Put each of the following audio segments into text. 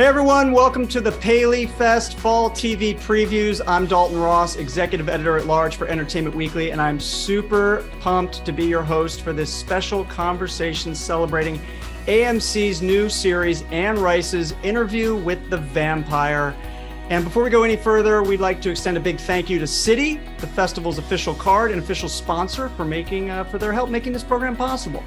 Hey everyone, welcome to the PaleyFest Fall TV Previews. I'm Dalton Ross, Executive Editor-at-Large for Entertainment Weekly, and I'm super pumped to be your host for this special conversation celebrating AMC's new series, Anne Rice's Interview with the Vampire. And before we go any further, we'd like to extend a big thank you to Citi, the festival's official card and official sponsor, for their help making this program possible.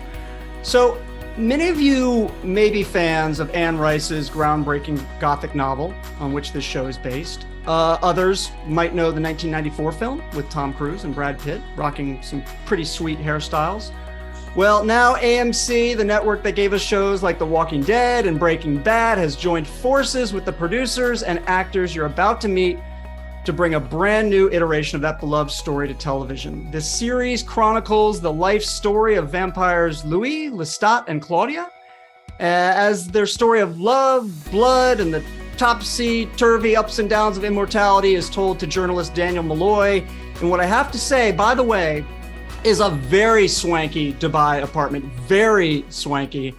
So, many of you may be fans of Anne Rice's groundbreaking Gothic novel on which this show is based. Others might know the 1994 film with Tom Cruise and Brad Pitt rocking some pretty sweet hairstyles. Well, now AMC, the network that gave us shows like The Walking Dead and Breaking Bad, has joined forces with the producers and actors you're about to meet to bring a brand new iteration of that beloved story to television. This series chronicles the life story of vampires Louis, Lestat, and Claudia, as their story of love, blood, and the topsy-turvy ups and downs of immortality is told to journalist Daniel Malloy in what I have to say, by the way, is a very swanky Dubai apartment, very swanky.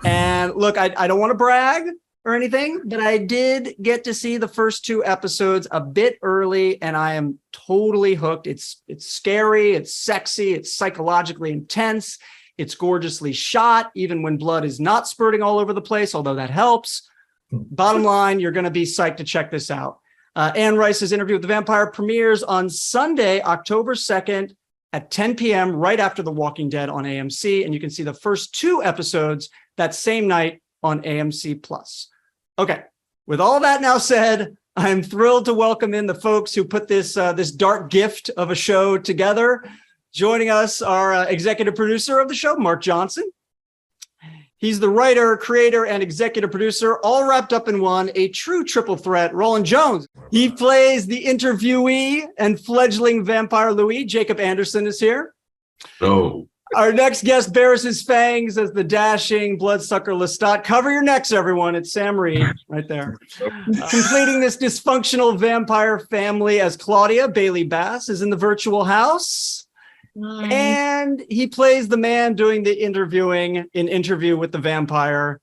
And look, I don't want to brag or anything, but I did get to see the first two episodes a bit early, and I am totally hooked. It's scary, it's sexy, it's psychologically intense, it's gorgeously shot, even when blood is not spurting all over the place, although that helps. Bottom line, you're going to be psyched to check this out. Anne Rice's Interview with the Vampire premieres on Sunday, October 2nd at 10 p.m., right after The Walking Dead on AMC, and you can see the first two episodes that same night on AMC+. Okay, with all that now said, I'm thrilled to welcome in the folks who put this dark gift of a show together. Joining us, our executive producer of the show, Mark Johnson. He's the writer, creator, and executive producer, all wrapped up in one, a true triple threat, Rolin Jones. He plays the interviewee and fledgling vampire Louis. Jacob Anderson is here. Oh. Our next guest bears his fangs as the dashing bloodsucker Lestat. Cover your necks, everyone. It's Sam Reed right there. Completing this dysfunctional vampire family as Claudia, Bailey Bass, is in the virtual house. Hi. And he plays the man doing the interviewing in Interview with the Vampire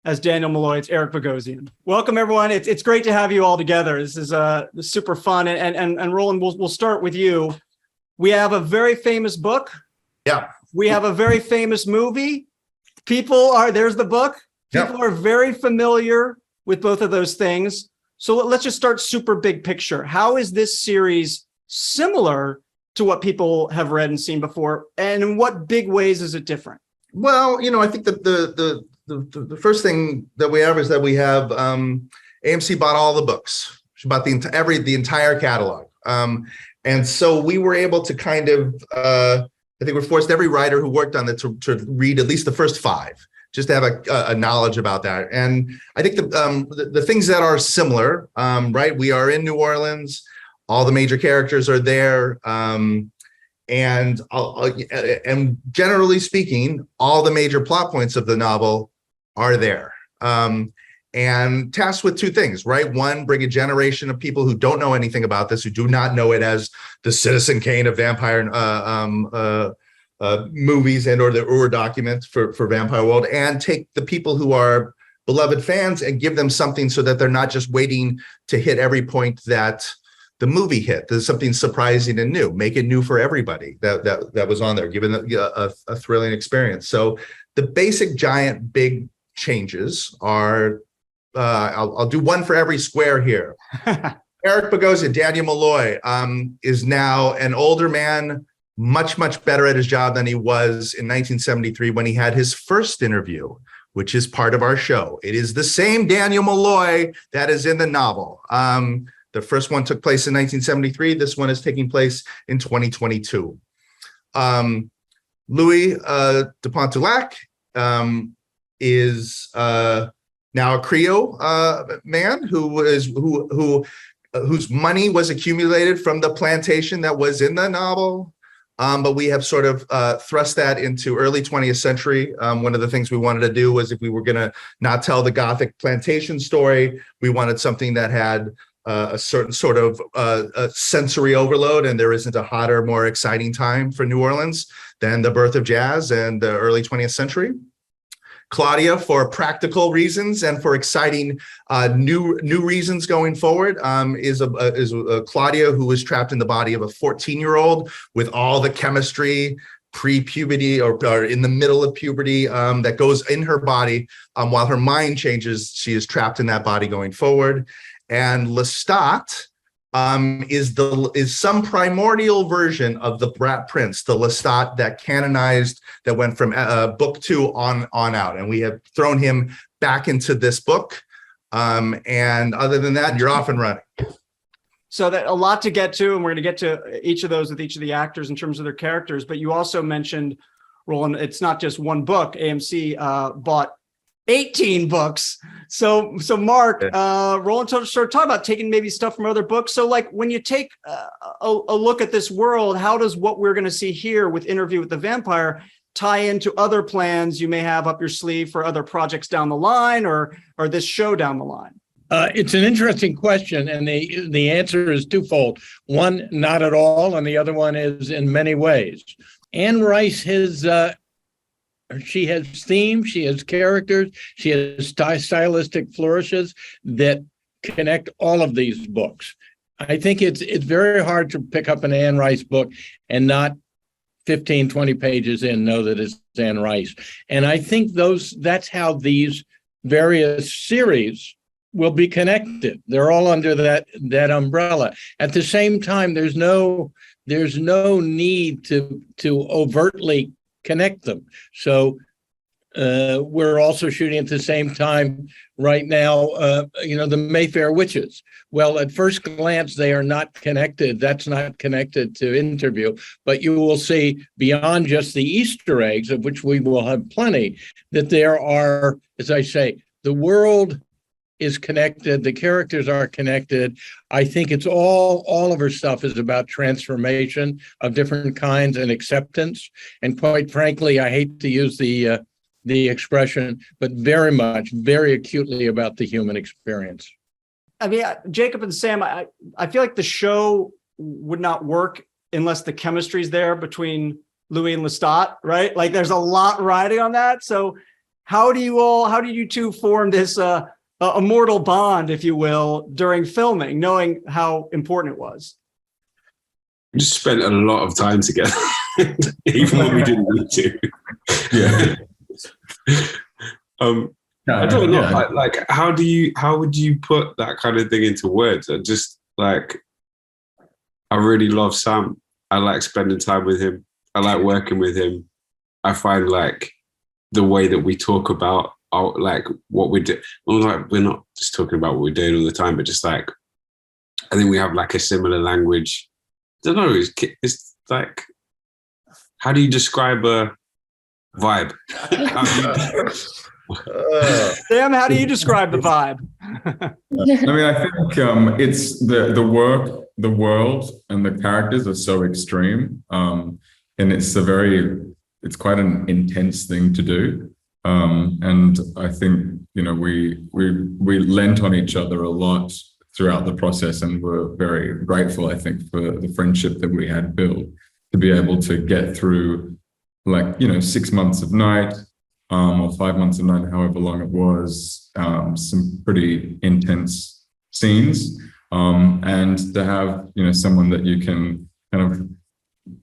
as Daniel Malloy. It's Eric Bogosian. Welcome, everyone. It's great to have you all together. This is super fun. And Rolin, we'll start with you. We have a very famous book. Yeah. We have a very famous movie. There's the book. People are very familiar with both of those things. So let's just start super big picture. How is this series similar to what people have read and seen before? And in what big ways is it different? Well, I think that the first thing that we have is that we have AMC bought all the books. She bought the entire catalog. And so we were able to kind of I think we forced every writer who worked on it to read at least the first 5, just to have a knowledge about that. And I think the things that are similar, right? We are in New Orleans. All the major characters are there. And generally speaking, all the major plot points of the novel are there. And tasked with 2 things, right? One, bring a generation of people who don't know anything about this, who do not know it as the Citizen Kane of vampire movies and or the Ur documents for Vampire World, and take the people who are beloved fans and give them something so that they're not just waiting to hit every point that the movie hit. There's something surprising and new. Make it new for everybody that was on there, giving a thrilling experience. So the basic giant big changes are. I'll do one for every square here. Eric Bogosian, Daniel Malloy, is now an older man, much, much better at his job than he was in 1973 when he had his first interview, which is part of our show. It is the same Daniel Malloy that is in the novel. The first one took place in 1973. This one is taking place in 2022. Louis de Pontelac is now a Creole man whose money was accumulated from the plantation that was in the novel. But we have sort of thrust that into early 20th century. One of the things we wanted to do was, if we were going to not tell the Gothic plantation story, we wanted something that had a certain sort of sensory overload, and there isn't a hotter, more exciting time for New Orleans than the birth of jazz and the early 20th century. Claudia for practical reasons and for exciting new reasons going forward. Is Claudia, who was trapped in the body of a 14-year-old with all the chemistry pre-puberty or in the middle of puberty that goes in her body. While her mind changes, she is trapped in that body going forward. And Lestat is some primordial version of the Brat Prince, the Lestat that canonized, that went from book 2 on out. And we have thrown him back into this book. And other than that, you're off and running. So that a lot to get to, and we're going to get to each of those with each of the actors in terms of their characters. But you also mentioned, Rolin, it's not just one book. AMC bought 18 books. So Mark, Rolin sort of talk about taking maybe stuff from other books. So like when you take a look at this world, how does what we're going to see here with Interview with the Vampire tie into other plans you may have up your sleeve for other projects down the line or this show down the line? It's an interesting question, and the answer is twofold. One, not at all, and the other one is in many ways. Anne Rice she has themes, she has characters, she has stylistic flourishes that connect all of these books. I think it's very hard to pick up an Anne Rice book and not 15, 20 pages in know that it's Anne Rice. And I think that's how these various series will be connected. They're all under that umbrella. At the same time, there's no need to overtly connect them. So we're also shooting at the same time right now, the Mayfair Witches. Well, at first glance, they are not connected. That's not connected to Interview, but you will see beyond just the Easter eggs, of which we will have plenty, that there are, as I say, the world is connected, the characters are connected. I think it's all of her stuff is about transformation of different kinds and acceptance. And quite frankly, I hate to use the expression, but very acutely about the human experience. I mean, Jacob and Sam, I feel like the show would not work unless the chemistry is there between Louis and Lestat, right? Like there's a lot riding on that. So how did you two form this immortal bond, if you will, during filming, knowing how important it was? We just spent a lot of time together, even when we didn't need to. Yeah. I don't know. Like, how would you put that kind of thing into words? I really love Sam. I like spending time with him. I like working with him. I find like the way that we talk about like what we do. Like, we're not just talking about what we're doing all the time, but just like, I think we have like a similar language. I don't know. It's like, how do you describe a vibe? Sam, how do you describe the vibe? I mean, I think it's the work, the world, and the characters are so extreme, and it's quite an intense thing to do. And I think we lent on each other a lot throughout the process, and we're very grateful, I think, for the friendship that we had built to be able to get through 6 months of night. Or 5 months of night, however long it was, some pretty intense scenes, and to have someone that you can kind of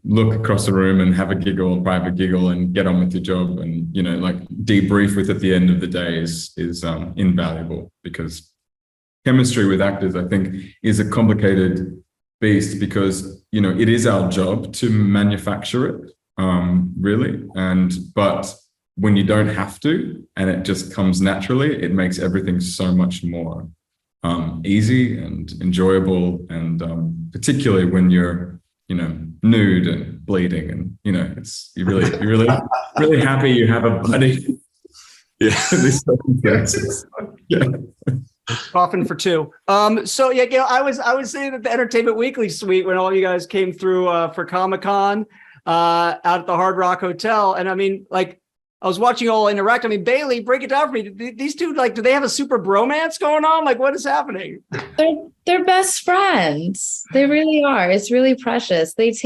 look across the room and have a giggle, a private giggle, and get on with your job, and debrief with at the end of the day is invaluable, because chemistry with actors, I think, is a complicated beast, because it is our job to manufacture it, really, but when you don't have to, and it just comes naturally, it makes everything so much more easy and enjoyable. And particularly when you're, nude and bleeding, and you're really happy you have a buddy. Yeah, these circumstances. Yeah. Coffin for two. So yeah, I was saying that the Entertainment Weekly suite when all you guys came through for Comic-Con out at the Hard Rock Hotel, and I mean, like, I was watching you all interact. I mean, Bailey, break it down for me. These two, do they have a super bromance going on? Like, what is happening? They're best friends. They really are. It's really precious. So look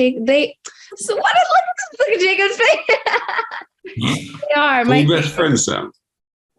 at Jacob's face. They are. My best friends, Sam.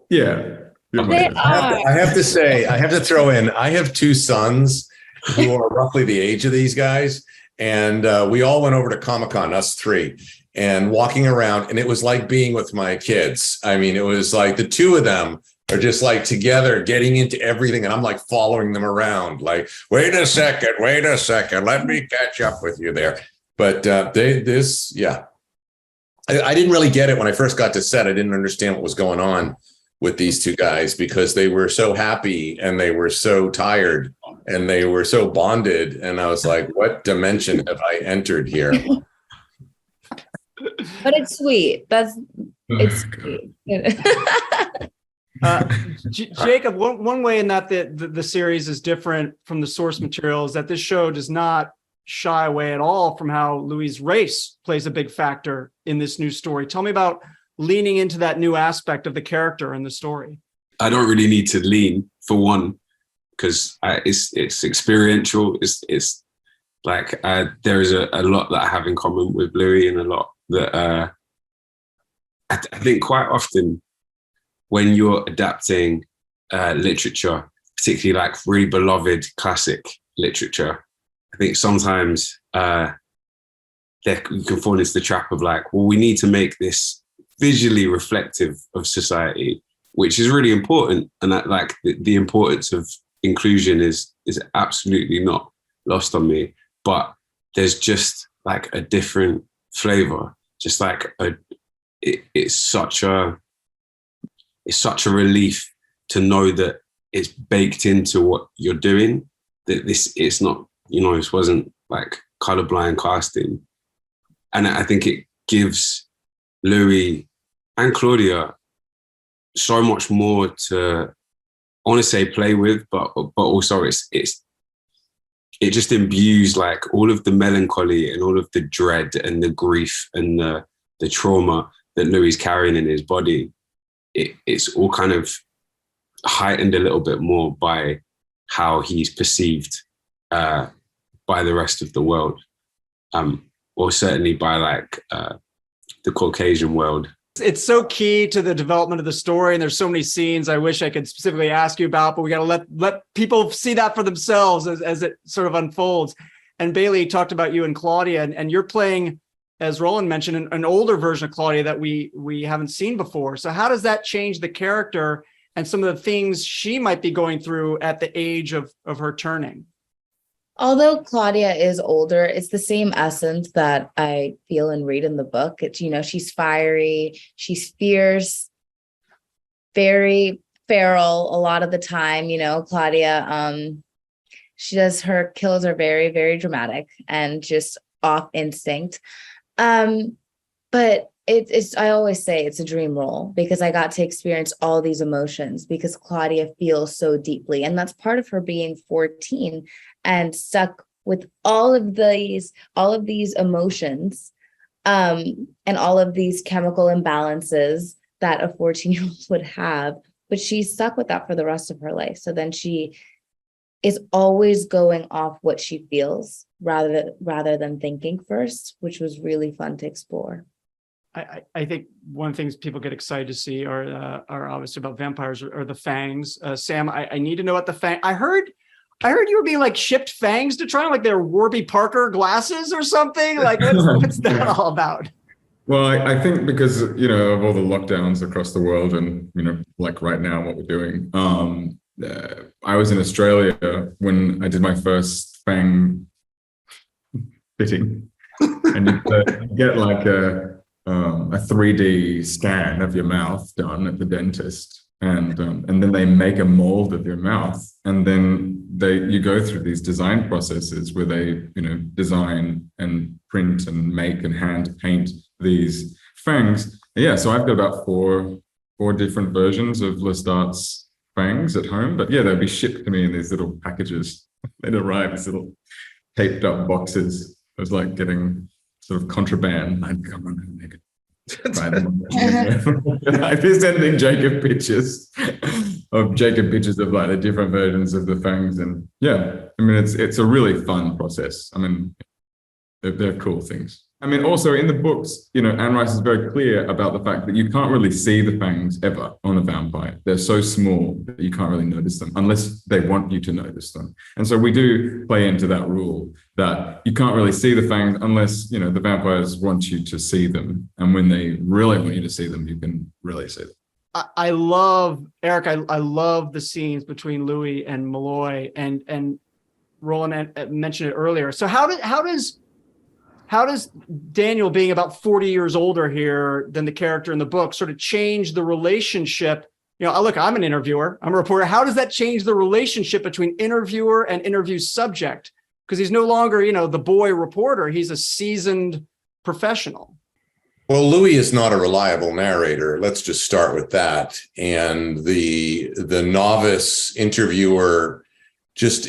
Yeah. They are. I have to say, I have to throw in, I have two sons who are roughly the age of these guys. And we all went over to Comic-Con, us three, and walking around. And it was like being with my kids. I mean, it was like the two of them are just like together getting into everything. And I'm like following them around like, wait a second. Let me catch up with you there. But I didn't really get it when I first got to set. I didn't understand what was going on with these two guys because they were so happy and they were so tired and they were so bonded. And I was like, what dimension have I entered here? But it's sweet. It's sweet. Jacob, one way in that the series is different from the source material is that this show does not shy away at all from how Louis' race plays a big factor in this new story. Tell me about leaning into that new aspect of the character in the story. I don't really need to lean, for one, because it's experiential. It's like there is a lot that I have in common with Louis, and a lot that I think quite often when you're adapting literature, particularly like really beloved classic literature, I think sometimes you can fall into the trap of like, well, we need to make this visually reflective of society, which is really important. And that like the importance of inclusion is absolutely not lost on me. But there's just like a different flavor, just like it's such a relief to know that it's baked into what you're doing, that it's not, this wasn't like colorblind casting. And I think it gives Louis and Claudia so much more to, I want to say play with, but also it just imbues like all of the melancholy and all of the dread and the grief and the trauma that Louis is carrying in his body. It's all kind of heightened a little bit more by how he's perceived by the rest of the world, or certainly by like the Caucasian world. It's so key to the development of the story, and there's so many scenes I wish I could specifically ask you about, but we got to let people see that for themselves as it sort of unfolds. And Bailey talked about you and Claudia, and you're playing, as Rolin mentioned, an older version of Claudia that we haven't seen before. So how does that change the character and some of the things she might be going through at the age of her turning? Although Claudia is older, it's the same essence that I feel and read in the book. It's, she's fiery, she's fierce, very feral a lot of the time. Claudia, her kills are very, very dramatic and just off instinct. But I always say it's a dream role because I got to experience all these emotions because Claudia feels so deeply. And that's part of her being 14 and stuck with all of these emotions, and all of these chemical imbalances that a 14-year-old would have, but she's stuck with that for the rest of her life. So then she is always going off what she feels rather than thinking first, which was really fun to explore. I think one of the things people get excited to see are obviously about vampires or the Fangs. Sam, I need to know what the Fang. I heard you were being like shipped Fangs to try, like they're Warby Parker glasses or something. Like what's that all about? Well, I think because, of all the lockdowns across the world and, like right now what we're doing, I was in Australia when I did my first Fang fitting, and you get like a 3D scan of your mouth done at the dentist, and then they make a mold of your mouth, and then you go through these design processes where they design and print and make and hand paint these Fangs. Yeah, so I've got about four different versions of Lestat's Fangs at home, but yeah, they'll be shipped to me in these little packages. They'd arrive as little taped up boxes. It was like getting sort of contraband. I'd come on and make it. I'd be sending Jacob pictures of like the different versions of the Fangs, and yeah, I mean it's a really fun process. I mean they're cool things. I mean, also in the books, Anne Rice is very clear about the fact that you can't really see the fangs ever on a vampire. They're so small that you can't really notice them unless they want you to notice them. And so we do play into that rule that you can't really see the fangs unless, the vampires want you to see them. And when they really want you to see them, you can really see them. I love, Eric, I love the scenes between Louis and Malloy, and Rolin mentioned it earlier. So how does Daniel, being about 40 years older here than the character in the book, sort of change the relationship? Look, I'm an interviewer, I'm a reporter. How does that change the relationship between interviewer and interview subject? Because he's no longer, the boy reporter. He's a seasoned professional. Well, Louis is not a reliable narrator. Let's just start with that. And the novice interviewer just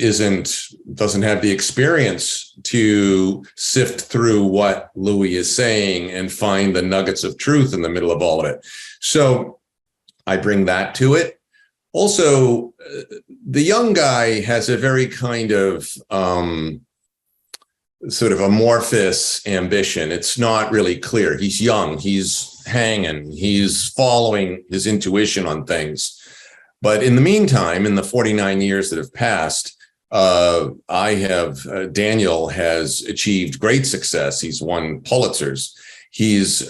doesn't have the experience to sift through what Louis is saying and find the nuggets of truth in the middle of all of it. So I bring that to it. Also, the young guy has a very kind of sort of amorphous ambition. It's not really clear. He's young, he's hanging, he's following his intuition on things. But in the meantime, in the 49 years that have passed, Daniel has achieved great success. He's won Pulitzers. He's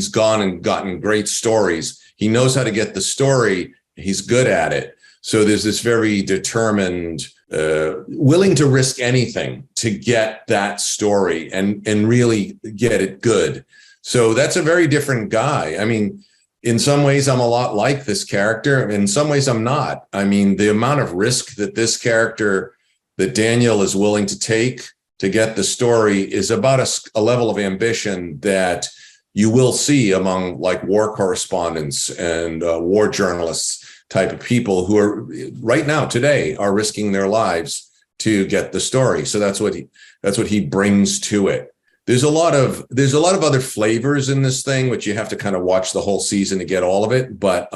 gone and gotten great stories. He knows how to get the story. He's good at it. So there's this very determined, willing to risk anything to get that story and really get it good. So that's a very different guy. I mean, in some ways, I'm a lot like this character. In some ways, I'm not. I mean, the amount of risk that that Daniel is willing to take to get the story is about a level of ambition that you will see among like war correspondents and war journalists type of people who are right now today are risking their lives to get the story. So that's what he brings to it. There's a lot of other flavors in this thing, which you have to kind of watch the whole season to get all of it. But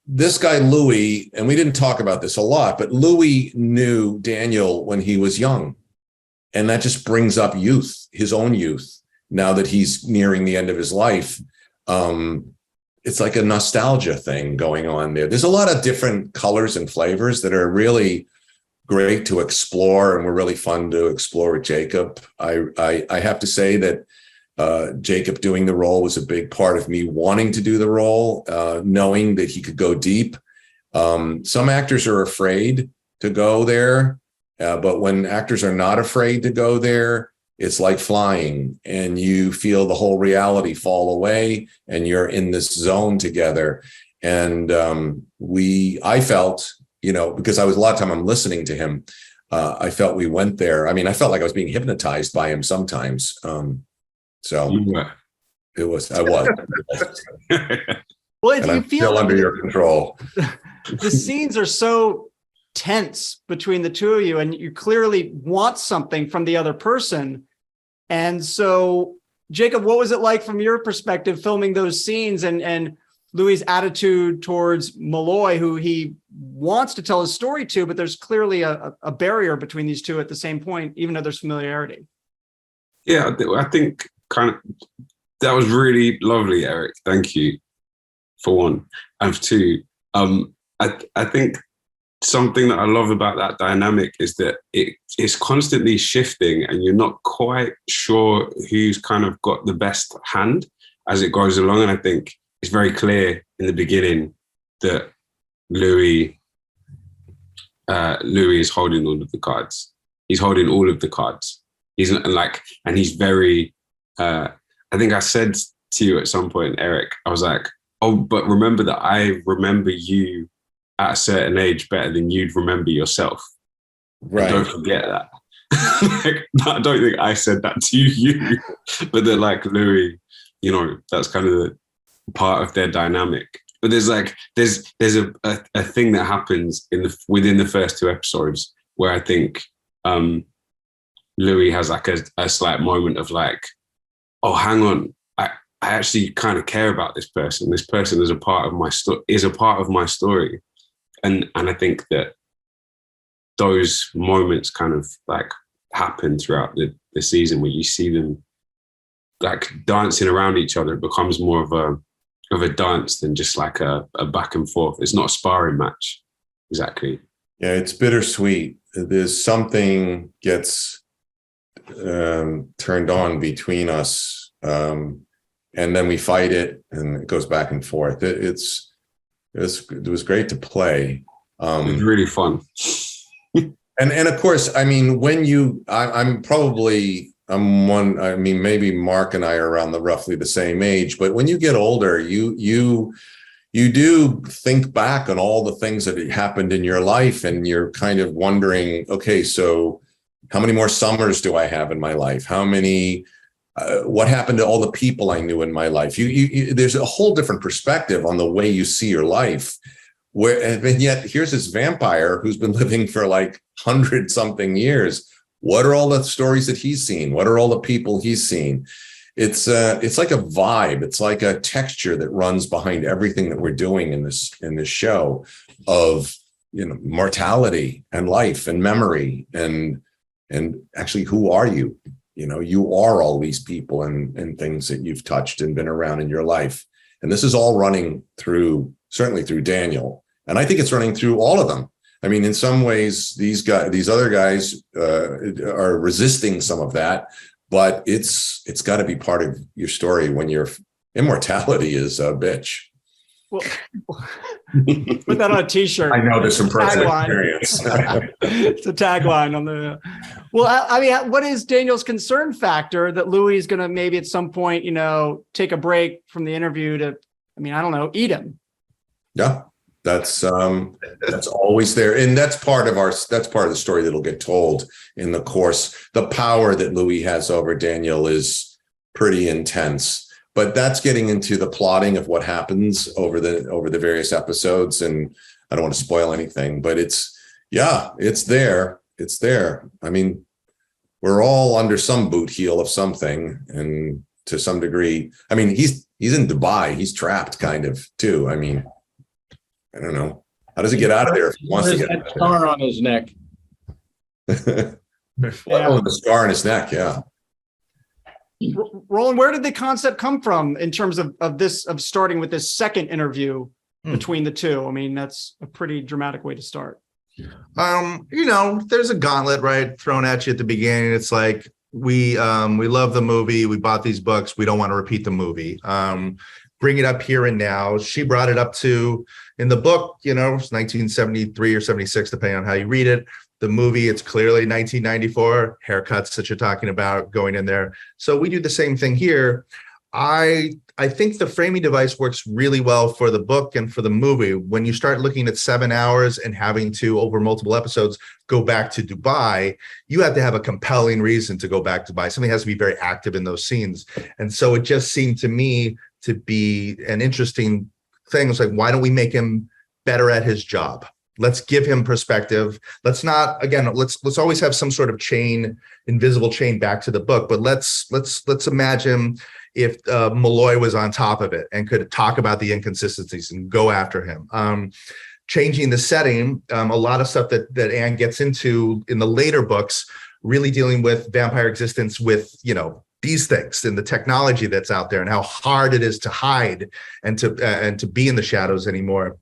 this guy, Louis, and we didn't talk about this a lot, but Louis knew Daniel when he was young. And that just brings up youth, his own youth, now that he's nearing the end of his life. It's like a nostalgia thing going on there. There's a lot of different colors and flavors that are really great to explore, and were really fun to explore with Jacob. I have to say that Jacob doing the role was a big part of me wanting to do the role, knowing that he could go deep. Some actors are afraid to go there, but when actors are not afraid to go there, it's like flying, and you feel the whole reality fall away, and you're in this zone together. And I felt, because a lot of time I'm listening to him, I felt we went there. I mean, I felt like I was being hypnotized by him sometimes. So I was. Well, if you feel still under your control. The scenes are so tense between the two of you, and you clearly want something from the other person. And so, Jacob, what was it like from your perspective filming those scenes, and Louis' attitude towards Malloy, who he wants to tell his story to, but there's clearly a barrier between these two at the same point, even though there's familiarity? Yeah, I think kind of that was really lovely, Eric. Thank you, for one. And for two, I think something that I love about that dynamic is that it's constantly shifting, and you're not quite sure who's kind of got the best hand as it goes along. And I think it's very clear in the beginning that Louis is holding all of the cards. He's holding all of the cards. He's like, and he's very, I think I said to you at some point, Eric, I was like, oh, but remember that I remember you at a certain age better than you'd remember yourself. Right. And don't forget that. I don't think I said that to you, but that like Louis, that's kind of the part of their dynamic. But there's a thing that happens within the first two episodes where I think Louis has like a slight moment of like, oh, hang on, I actually kind of care about this person. This person is a part of my story. And I think that those moments kind of like happen throughout the season where you see them like dancing around each other. It becomes more of a dance than just like a back and forth. It's not a sparring match. Exactly. Yeah, it's bittersweet. There's something gets turned on between us, and then we fight it, and it goes back and forth. It was great to play. It was really fun. And of course, I mean, when maybe Mark and I are around roughly the same age, but when you get older, you do think back on all the things that happened in your life, and you're kind of wondering, okay, so how many more summers do I have in my life? How many, what happened to all the people I knew in my life? There's a whole different perspective on the way you see your life. And yet here's this vampire who's been living for like 100-something years. What are all the stories that he's seen? What are all the people he's seen? It's like a vibe. It's like a texture that runs behind everything that we're doing in this show of, mortality and life and memory and actually, who are you? You are all these people and things that you've touched and been around in your life. And this is all running certainly through Daniel. And I think it's running through all of them. I mean, in some ways, these other guys are resisting some of that, but it's got to be part of your story when your immortality is a bitch. Well, put that on a T-shirt. I know this from personal experience. It's a tagline on the. Well, I mean, what is Daniel's concern factor that Louis is going to maybe at some point, take a break from the interview to, I don't know, eat him? Yeah, that's always there, and that's part of the story that'll get told in the course. The power that Louis has over Daniel is pretty intense. But that's getting into the plotting of what happens over the various episodes, and I don't want to spoil anything, but it's there. It's there. I mean, we're all under some boot heel of something, and to some degree, I mean, he's in Dubai. He's trapped, kind of, too. I mean, I don't know. How does he get out of there if he wants to get out of there? Scar on his neck. The scar on his neck, yeah. Rolin, where did the concept come from in terms of starting with this second interview between the two? I mean, that's a pretty dramatic way to start. There's a gauntlet, right, thrown at you at the beginning. It's like, we love the movie. We bought these books. We don't want to repeat the movie. Bring it up here and now. She brought it up in the book, it's 1973 or 76, depending on how you read it. The movie, it's clearly 1994, haircuts that you're talking about going in there. So we do the same thing here. I think the framing device works really well for the book and for the movie. When you start looking at 7 hours and having to, over multiple episodes, go back to Dubai, you have to have a compelling reason to go back to Dubai. Something has to be very active in those scenes. And so it just seemed to me to be an interesting thing. It's like, why don't we make him better at his job? Let's give him perspective. Let's always have some sort of invisible chain back to the book, but let's imagine if Malloy was on top of it and could talk about the inconsistencies and go after him. Changing the setting, a lot of stuff that Anne gets into in the later books, really dealing with vampire existence with, these things and the technology that's out there and how hard it is to hide and to be in the shadows anymore.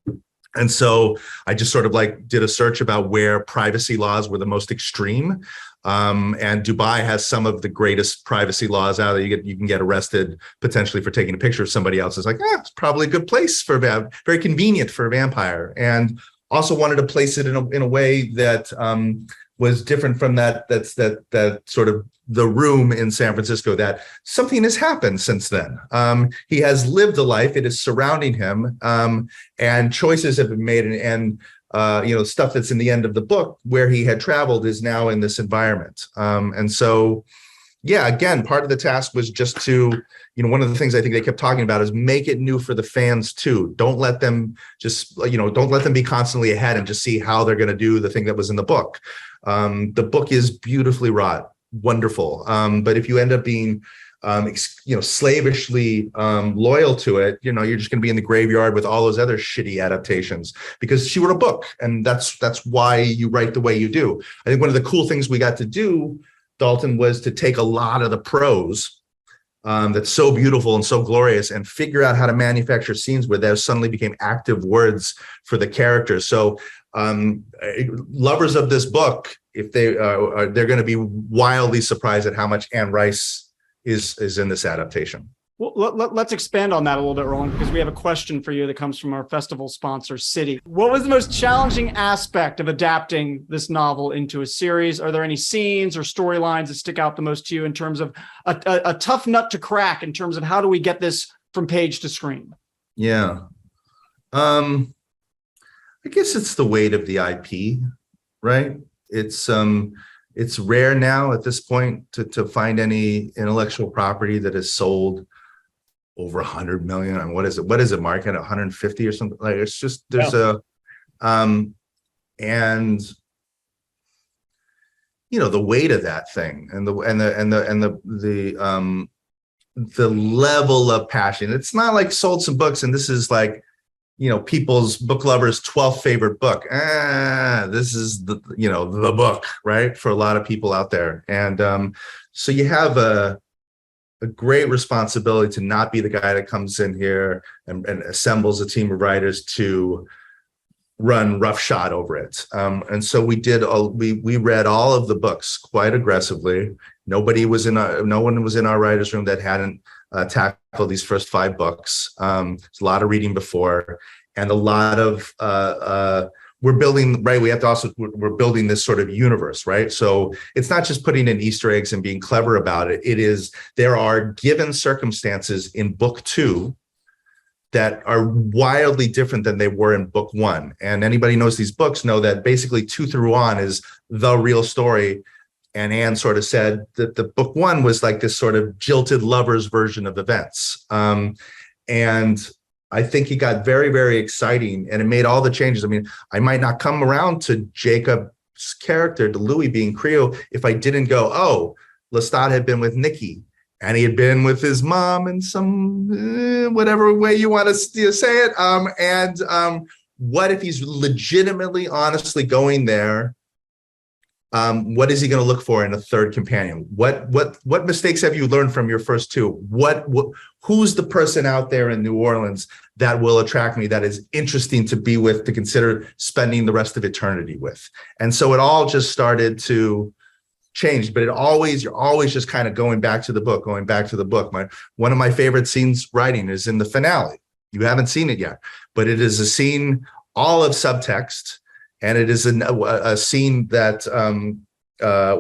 And so I just sort of did a search about where privacy laws were the most extreme. And Dubai has some of the greatest privacy laws out there. You can get arrested potentially for taking a picture of somebody else. It's like, it's probably a good place very convenient for a vampire. And also wanted to place it in a way that was different from that sort of the room in San Francisco, that something has happened since then. He has lived a life, it is surrounding him, and choices have been made, and stuff that's in the end of the book where he had traveled is now in this environment. And so, again, part of the task was just to, one of the things I think they kept talking about is make it new for the fans too. Don't let them don't let them be constantly ahead and just see how they're going to do the thing that was in the book. The book is beautifully wrought, wonderful. But if you end up being, slavishly loyal to it, you're just going to be in the graveyard with all those other shitty adaptations, because she wrote a book, and that's why you write the way you do. I think one of the cool things we got to do, Dalton, was to take a lot of the prose that's so beautiful and so glorious, and figure out how to manufacture scenes where those suddenly became active words for the characters. So lovers of this book, if they're going to be wildly surprised at how much Anne Rice is in this adaptation. Well, let's expand on that a little bit, Rolin, because we have a question for you that comes from our festival sponsor, Citi. What was the most challenging aspect of adapting this novel into a series? Are there any scenes or storylines that stick out the most to you in terms of a tough nut to crack in terms of how do we get this from page to screen? Yeah. I guess it's the weight of the IP, right? It's rare now at this point to find any intellectual property that is sold over 100 million. And what is it Mark, at 150 or something? Like, it's just, there's and you know, the weight of that thing and the level of passion. It's not like sold some books and this is like, you know, people's book lovers' 12th favorite book. This is the book, right? For a lot of people out there. And so you have a great responsibility to not be the guy that comes in here and assembles a team of writers to run roughshod over it. And so we read all of the books quite aggressively. No one was in our writers' room that hadn't tackled these first 5 books. There's a lot of reading before, and a lot of we're building, right? We're building this sort of universe, right? So it's not just putting in Easter eggs and being clever about it. There are given circumstances in book 2 that are wildly different than they were in book 1. And anybody who knows these books know that basically 2 through on is the real story. And Anne sort of said that the book 1 was like this sort of jilted lovers version of events. And I think it got very, very exciting, and it made all the changes. I mean, I might not come around to Jacob's character, to Louis being Creole, if I didn't go, oh, Lestat had been with Nikki, and he had been with his mom in some whatever way you want to say it. What if he's legitimately, honestly going there? What is he going to look for in a third companion? What mistakes have you learned from your first 2? Who's the person out there in New Orleans that will attract me, that is interesting to be with, to consider spending the rest of eternity with? And so it all just started to change, but you're always just kind of going back to the book. One of my favorite scenes writing is in the finale. You haven't seen it yet, but it is a scene all of subtext. And it is a scene that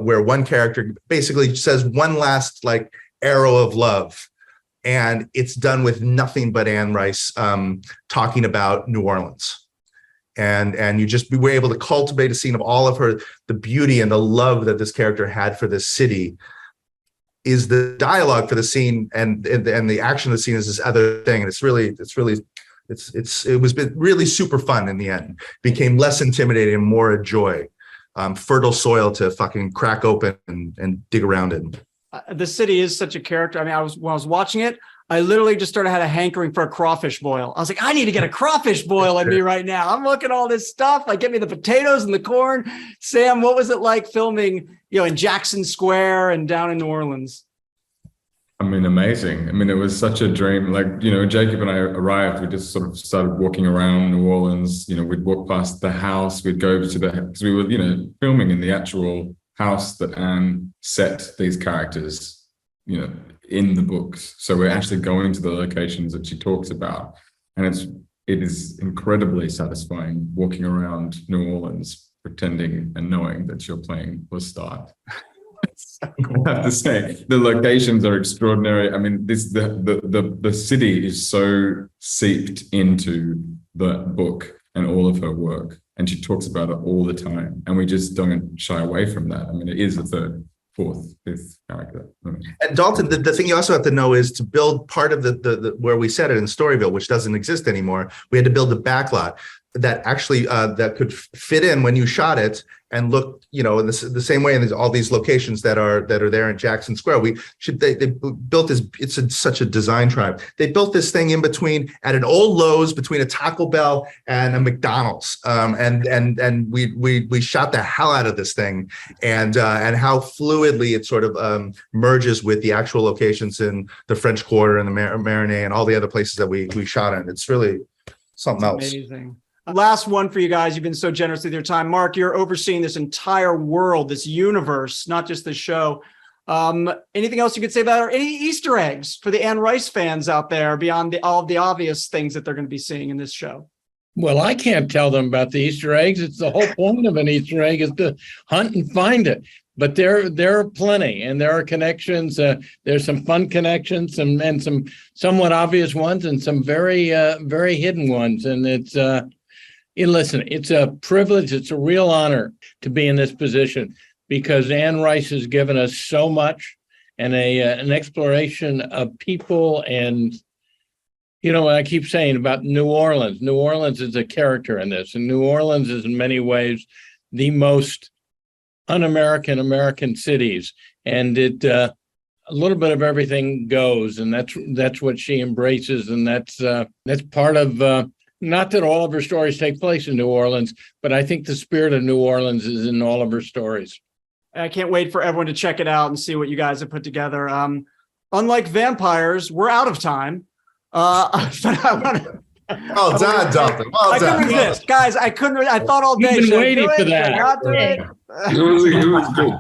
where one character basically says one last like arrow of love, and it's done with nothing but Anne Rice talking about New Orleans, and we were able to cultivate a scene of all of the beauty and the love that this character had for this city. Is the dialogue for the scene, and the action of the scene is this other thing, and it was really super fun in the end. Became less intimidating and more a joy. Fertile soil to fucking crack open and dig around in. The city is such a character. I mean, when I was watching it, I literally just had a hankering for a crawfish boil. I was like, I need to get a crawfish boil in me right now. I'm looking at all this stuff. Like, get me the potatoes and the corn. Sam, what was it like filming, in Jackson Square and down in New Orleans? I mean, amazing. I mean, it was such a dream. Like, Jacob and I arrived, we just sort of started walking around New Orleans. We'd walk past the house, we'd go over to because we were, filming in the actual house that Anne set these characters, in the books. So we're actually going to the locations that she talks about. And it is incredibly satisfying walking around New Orleans, pretending and knowing that you're playing Lestat. I have to say, the locations are extraordinary. I mean, the city is so seeped into the book and all of her work, and she talks about it all the time, and we just don't shy away from that. I mean, it is a third, fourth, fifth character. And Dalton, the thing you also have to know is to build part of the where we set it in Storyville, which doesn't exist anymore. We had to build a backlot that actually that could fit in when you shot it, and look, you know, in the same way in all these locations that are there in Jackson Square. They built this. It's such a design tribe. They built this thing in between at an old Lowe's between a Taco Bell and a McDonald's, and we shot the hell out of this thing, and how fluidly it sort of merges with the actual locations in the French Quarter and the Marinette and all the other places that we shot in. It's really something else. Amazing. Last one for you guys. You've been so generous with your time. Mark, you're overseeing this entire world, this universe, not just this show. Anything else you could say about it? Or any Easter eggs for the Anne Rice fans out there beyond all of the obvious things that they're going to be seeing in this show? Well, I can't tell them about the Easter eggs. It's the whole point of an Easter egg is to hunt and find it. But there are plenty, and there are connections. There's some fun connections, and some somewhat obvious ones, and some very hidden ones. And listen, it's a privilege. It's a real honor to be in this position because Anne Rice has given us so much, and an exploration of people. And you know, I keep saying about New Orleans. New Orleans is a character in this, and New Orleans is in many ways the most un-American American cities, and it a little bit of everything goes, and that's what she embraces, and that's part of not that all of her stories take place in New Orleans, but I think the spirit of New Orleans is in all of her stories. I can't wait for everyone to check it out and see what you guys have put together. Unlike vampires, we're out of time. But I want to. Well done, Dalton. Well done. I couldn't resist, guys. I couldn't. I thought all day. You've been waiting for that. It was good.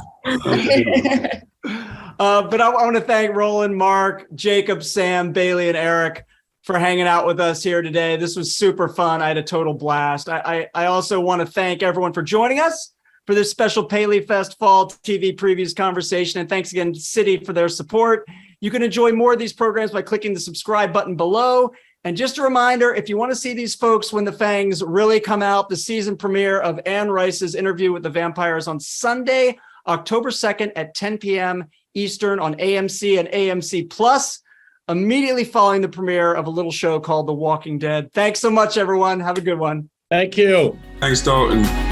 But I want to thank Rolin, Mark, Jacob, Sam, Bailey, and Eric for hanging out with us here today. This was super fun. I had a total blast. I also want to thank everyone for joining us for this special PaleyFest Fall TV Previews conversation. And thanks again to Citi for their support. You can enjoy more of these programs by clicking the subscribe button below. And just a reminder, if you want to see these folks when the Fangs really come out, the season premiere of Anne Rice's Interview with the Vampires on Sunday, October 2nd at 10 p.m. Eastern on AMC and AMC Plus, immediately following the premiere of a little show called The Walking Dead. Thanks so much, everyone. Have a good one. Thank you. Thanks, Dalton.